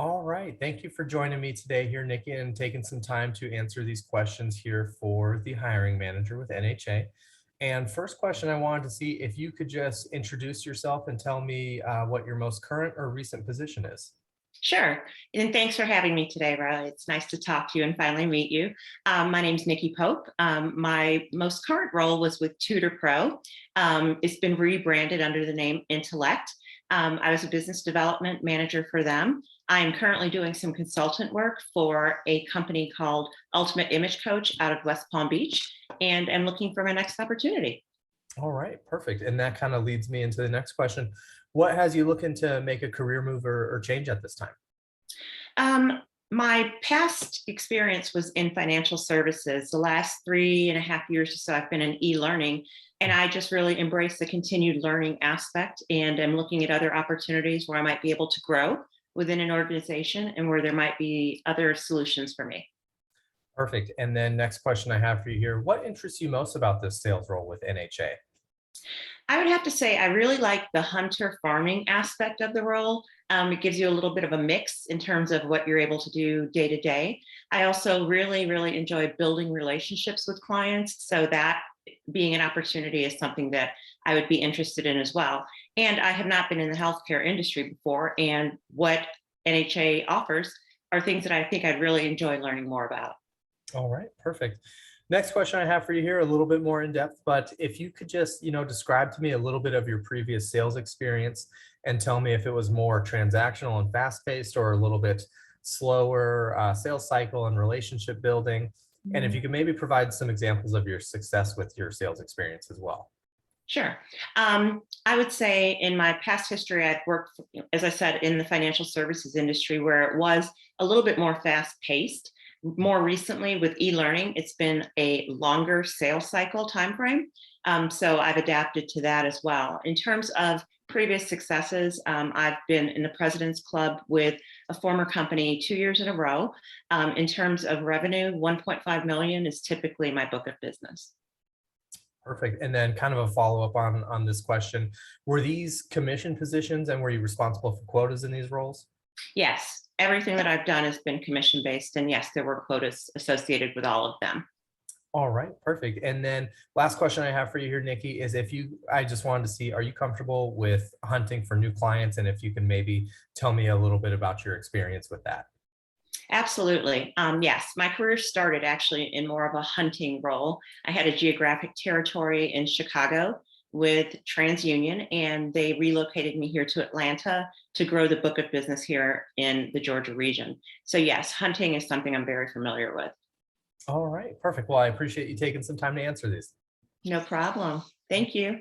All right. Thank you for joining me today here, Nikki, and taking some time to answer these questions here for the hiring manager with NHA. And first question, I wanted to see if you could just introduce yourself and tell me what your most current or recent position is. Sure. And thanks for having me today, Riley. It's nice to talk to you and finally meet you. My name's Nikki Pope. My most current role was with Tutor Pro. It's been rebranded under the name Intellect. I was a business development manager for them. I'm currently doing some consultant work for a company called Ultimate Image Coach out of West Palm Beach, and I'm looking for my next opportunity. All right, perfect. And that kind of leads me into the next question. What has you looking to make a career move or change at this time? Um, my past experience was in financial services. The last 3.5 years or so, I've been in e-learning, and I just really embrace the continued learning aspect. And I'm looking at other opportunities where I might be able to grow within an organization and where there might be other solutions for me. Perfect. And then next question I have for you here. What interests you most about this sales role with NHA? I would have to say I really like the hunter farming aspect of the role. It gives you a little bit of a mix in terms of what you're able to do day to day. I also really enjoy building relationships with clients. So that being an opportunity is something that I would be interested in as well. And I have not been in the healthcare industry before. And what NHA offers are things that I think I'd really enjoy learning more about. All right, perfect. Next question I have for you here, a little bit more in depth, but if you could just, describe to me a little bit of your previous sales experience and tell me if it was more transactional and fast paced or a little bit slower sales cycle and relationship building. And if you could maybe provide some examples of your success with your sales experience as well. Sure. I would say in my past history, I've worked, as I said, in the financial services industry where it was a little bit more fast paced. More recently, with e-learning, it's been a longer sales cycle timeframe. So I've adapted to that as well. In terms of previous successes, I've been in the President's Club with a former company 2 years in a row. In terms of revenue, 1.5 million is typically my book of business. Perfect. And then kind of a follow-up on this question. Were these commission positions and were you responsible for quotas in these roles? Yes, everything that I've done has been commission based. And yes, there were quotas associated with all of them. All right, perfect. And then last question I have for you here, Nikki, is I just wanted to see, are you comfortable with hunting for new clients? And if you can maybe tell me a little bit about your experience with that. Absolutely. Yes, my career started actually in more of a hunting role. I had a geographic territory in Chicago with TransUnion, and they relocated me here to Atlanta to grow the book of business here in the Georgia region. So, yes, hunting is something I'm very familiar with. All right, perfect. Well, I appreciate you taking some time to answer these. No problem. Thank you.